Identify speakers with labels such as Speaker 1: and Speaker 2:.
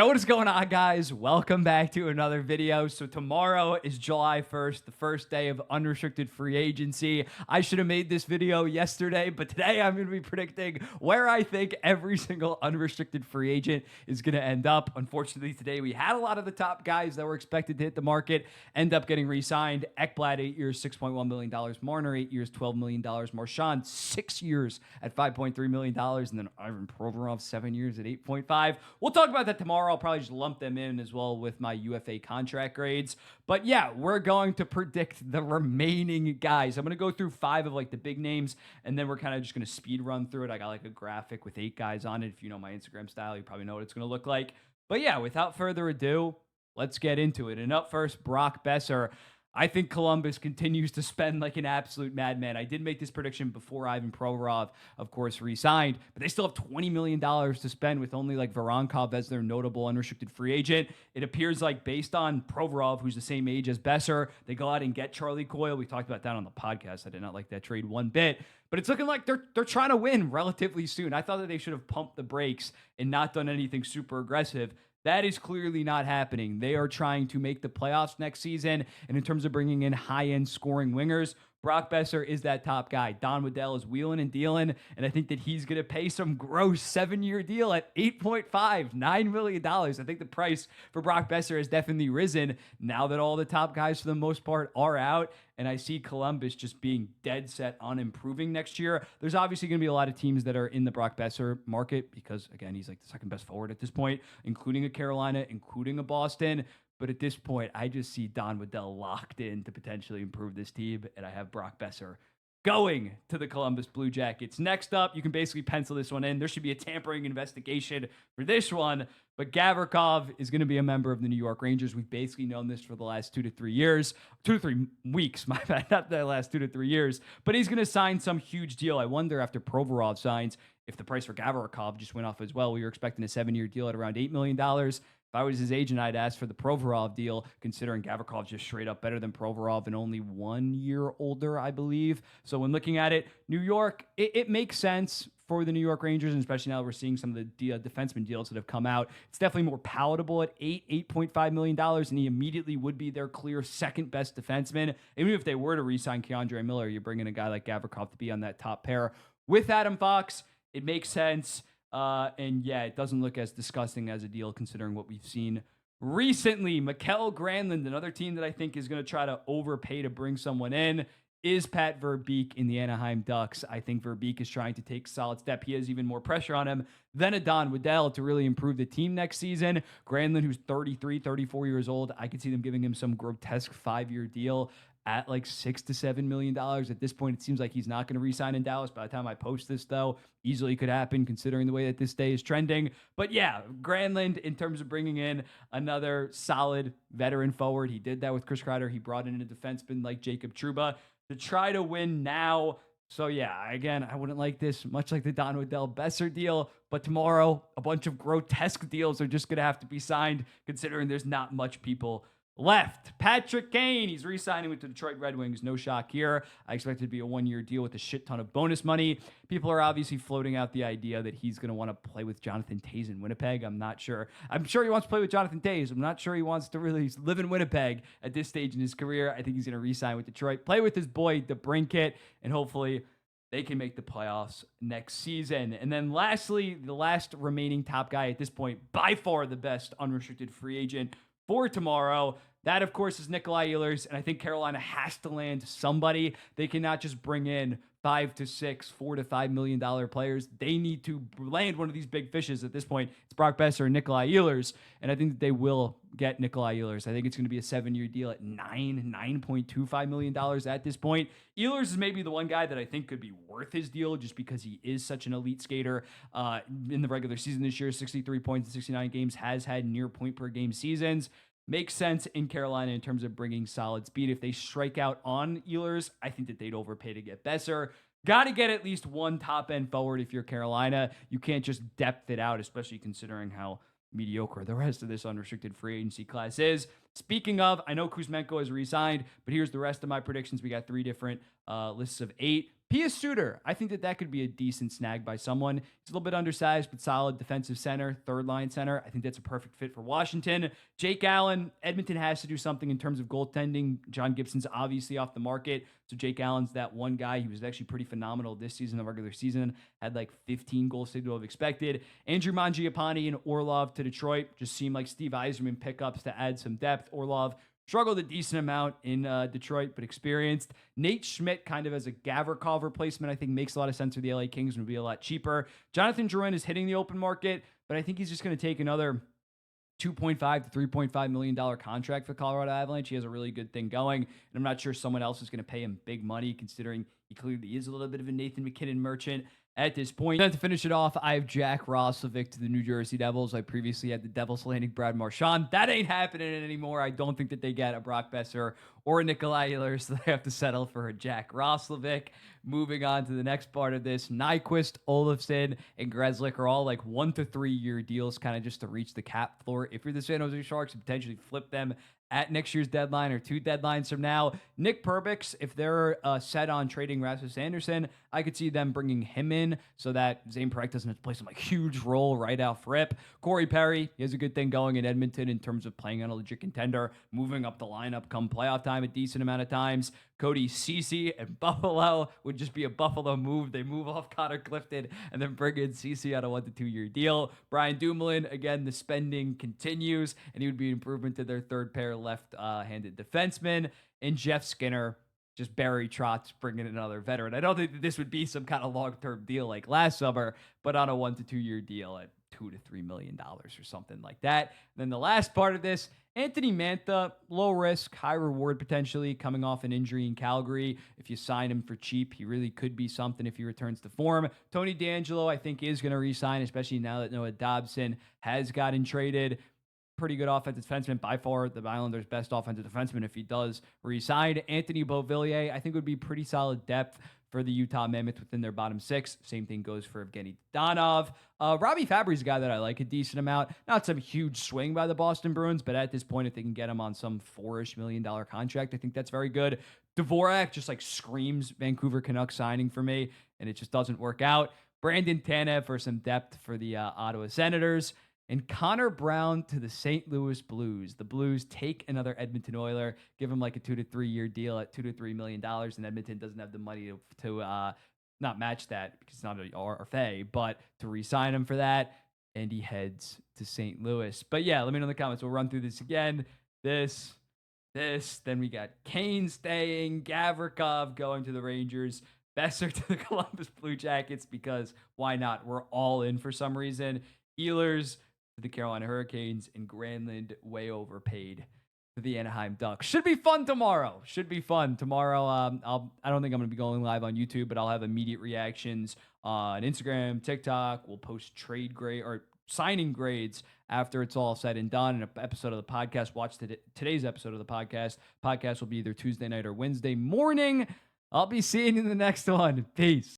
Speaker 1: Hey, what is going on, guys? Welcome back to another video. So tomorrow is July 1st, the first day of unrestricted free agency. I should have made this video yesterday, but today I'm going to be predicting where I think every single unrestricted free agent is going to end up. Unfortunately, today we had a lot of the top guys that were expected to hit the market end up getting re-signed. Ekblad, 8 years, $6.1 million. Marner, 8 years, $12 million. Marchand, 6 years at $5.3 million. And then Ivan Provorov, 7 years at 8.5. We'll talk about that tomorrow. I'll probably just lump them in as well with my UFA contract grades. But yeah, we're going to predict the remaining guys. I'm going to go through 5 of like the big names, and then we're kind of just going to speed run through it. I got like a graphic with 8 guys on it. If you know my Instagram style, you probably know what it's going to look like. But yeah, without further ado, let's get into it. And up first, Brock Boeser. I think Columbus continues to spend like an absolute madman. I did make this prediction before Ivan Provorov, of course, re-signed, but they still have $20 million to spend with only like Gavrikov as their notable unrestricted free agent. It appears like based on Provorov, who's the same age as Boeser, they go out and get Charlie Coyle. We talked about that on the podcast. I did not like that trade one bit, but it's looking like they're trying to win relatively soon. I thought that they should have pumped the brakes and not done anything super aggressive. That is clearly not happening. They are trying to make the playoffs next season. And in terms of bringing in high-end scoring wingers, Brock Boeser is that top guy. Don Waddell is wheeling and dealing, and I think that he's going to pay some gross 7-year deal at $8.59 million. I think the price for Brock Boeser has definitely risen now that all the top guys, for the most part, are out, and I see Columbus just being dead set on improving next year. There's obviously going to be a lot of teams that are in the Brock Boeser market because, again, he's like the second best forward at this point, including a Carolina, including a Boston. But at this point, I just see Don Waddell locked in to potentially improve this team, and I have Brock Boeser going to the Columbus Blue Jackets. Next up, you can basically pencil this one in. There should be a tampering investigation for this one, but Gavrikov is going to be a member of the New York Rangers. We've basically known this for the last 2 to 3 years, 2 to 3 weeks, my bad, not the last 2 to 3 years, but he's going to sign some huge deal. I wonder after Provorov signs if the price for Gavrikov just went up as well. We were expecting a 7-year deal at around $8 million. If I was his agent, I'd ask for the Provorov deal, considering Gavrikov's just straight up better than Provorov and only 1 year older, I believe. So when looking at it, New York, it makes sense for the New York Rangers, and especially now we're seeing some of the defenseman deals that have come out. It's definitely more palatable at $8.5 million, and he immediately would be their clear second best defenseman. Even if they were to re-sign Keandre Miller, you're bringing a guy like Gavrikov to be on that top pair. With Adam Fox, it makes sense. And yeah, it doesn't look as disgusting as a deal considering what we've seen recently. Mikael Granlund, another team that I think is going to try to overpay to bring someone in, is Pat Verbeek in the Anaheim Ducks. I think Verbeek is trying to take a solid step. He has even more pressure on him than a Don Waddell to really improve the team next season. Granlund, who's 33, 34 years old, I could see them giving him some grotesque 5-year deal at like $6 to $7 million. At this point, it seems like he's not going to re-sign in Dallas. By the time I post this, though, easily could happen considering the way that this day is trending. But yeah, Granlund, in terms of bringing in another solid veteran forward, he did that with Chris Kreider. He brought in a defenseman like Jacob Trouba to try to win now. So yeah, again, I wouldn't like this, much like the Don Waddell Boeser deal. But tomorrow, a bunch of grotesque deals are just going to have to be signed, considering there's not much people left. Patrick Kane, he's re-signing with the Detroit Red Wings. No shock here. I expect it to be a 1-year deal with a shit ton of bonus money. People are obviously floating out the idea that he's going to want to play with Jonathan Toews in Winnipeg. I'm not sure. I'm sure he wants to play with Jonathan Toews. I'm not sure he wants to really live in Winnipeg at this stage in his career. I think he's going to re-sign with Detroit, play with his boy DeBrincat, and hopefully they can make the playoffs next season. And then lastly, the last remaining top guy at this point, by far the best unrestricted free agent for tomorrow. That, of course, is Nikolai Ehlers, and I think Carolina has to land somebody. They cannot just bring in 5 to 6, $4 to $5 million players. They need to land one of these big fishes at this point. It's Brock Boeser and Nikolai Ehlers, and I think that they will get Nikolai Ehlers. I think it's going to be a 7-year deal at $9.25 million at this point. Ehlers is maybe the one guy that I think could be worth his deal just because he is such an elite skater. In the regular season this year, 63 points in 69 games, has had near point per game seasons. Makes sense in Carolina in terms of bringing solid speed. If they strike out on Ehlers, I think that they'd overpay to get Boeser. Got to get at least one top-end forward if you're Carolina. You can't just depth it out, especially considering how mediocre the rest of this unrestricted free agency class is. Speaking of, I know Kuzmenko has re-signed, but here's the rest of my predictions. We got 3 different lists of 8. Pia Suter, I think that could be a decent snag by someone. He's a little bit undersized, but solid defensive center, third line center. I think that's a perfect fit for Washington. Jake Allen, Edmonton has to do something in terms of goaltending. John Gibson's obviously off the market. So Jake Allen's that one guy. He was actually pretty phenomenal this season, the regular season. Had like 15 goals to have expected. Andrew Mangiapane and Orlov to Detroit just seem like Steve Yzerman pickups to add some depth. Orlov struggled a decent amount in Detroit, but experienced. Nate Schmidt, kind of as a Gavrikov replacement, I think makes a lot of sense for the LA Kings and would be a lot cheaper. Jonathan Drouin is hitting the open market, but I think he's just going to take another $2.5 to $3.5 million contract for Colorado Avalanche. He has a really good thing going, and I'm not sure someone else is going to pay him big money, considering he clearly is a little bit of a Nathan MacKinnon merchant at this point. Then to finish it off, I have Jack Roslovic to the New Jersey Devils. I previously had the Devils landing Brad Marchand. That ain't happening anymore. I don't think that they get a Brock Boeser or a Nikolai Ehlers, so they have to settle for a Jack Roslovic. Moving on to the next part of this, Nyquist, Olofsson, and Grzelcyk are all like 1 to 3 year deals, kind of just to reach the cap floor. If you're the San Jose Sharks, potentially flip them at next year's deadline or 2 deadlines from now. Nick Perbix, if they're set on trading Rasmus Anderson, I could see them bringing him in so that Zane Parekh doesn't have to play some like huge role right off rip. Corey Perry, he has a good thing going in Edmonton in terms of playing on a legit contender, moving up the lineup come playoff time a decent amount of times. Cody Ceci and Buffalo would just be a Buffalo move. They move off Connor Clifton and then bring in Ceci on a 1 to 2 year deal. Brian Dumoulin, again, the spending continues, and he would be an improvement to their third pair left-handed defenseman. And Jeff Skinner, just Barry Trotz bringing in another veteran. I don't think that this would be some kind of long-term deal like last summer, but on a 1 to 2 year deal at $2 to $3 million or something like that. And then the last part of this, Anthony Mantha, low risk, high reward potentially, coming off an injury in Calgary. If you sign him for cheap, he really could be something if he returns to form. Tony DeAngelo, I think, is going to re-sign, especially now that Noah Dobson has gotten traded. Pretty good offensive defenseman, by far the Islanders' best offensive defenseman if he does resign. Anthony Beauvillier, I think, would be pretty solid depth for the Utah Mammoth within their bottom 6. Same thing goes for Evgeny Donov. Robbie Fabry's a guy that I like a decent amount. Not some huge swing by the Boston Bruins, but at this point, if they can get him on some $4-ish million contract, I think that's very good. Dvorak just like screams Vancouver Canucks signing for me, and it just doesn't work out. Brandon Tanev for some depth for the Ottawa Senators. And Connor Brown to the St. Louis Blues. The Blues take another Edmonton Oiler, give him like a 2 to 3 year deal at $2 to $3 million, and Edmonton doesn't have the money to not match that because it's not an RFA, but to re-sign him for that, and he heads to St. Louis. But yeah, let me know in the comments. We'll run through this again. This, then we got Kane staying, Gavrikov going to the Rangers, Boeser to the Columbus Blue Jackets because why not? We're all in for some reason. Ehlers to the Carolina Hurricanes, and Granlund way overpaid to the Anaheim Ducks. Should be fun tomorrow. I don't think I'm going to be going live on YouTube, but I'll have immediate reactions on Instagram, TikTok. We'll post trade grade or signing grades after it's all said and done. In an episode of the podcast, watch today's episode of the podcast. Podcast will be either Tuesday night or Wednesday morning. I'll be seeing you in the next one. Peace.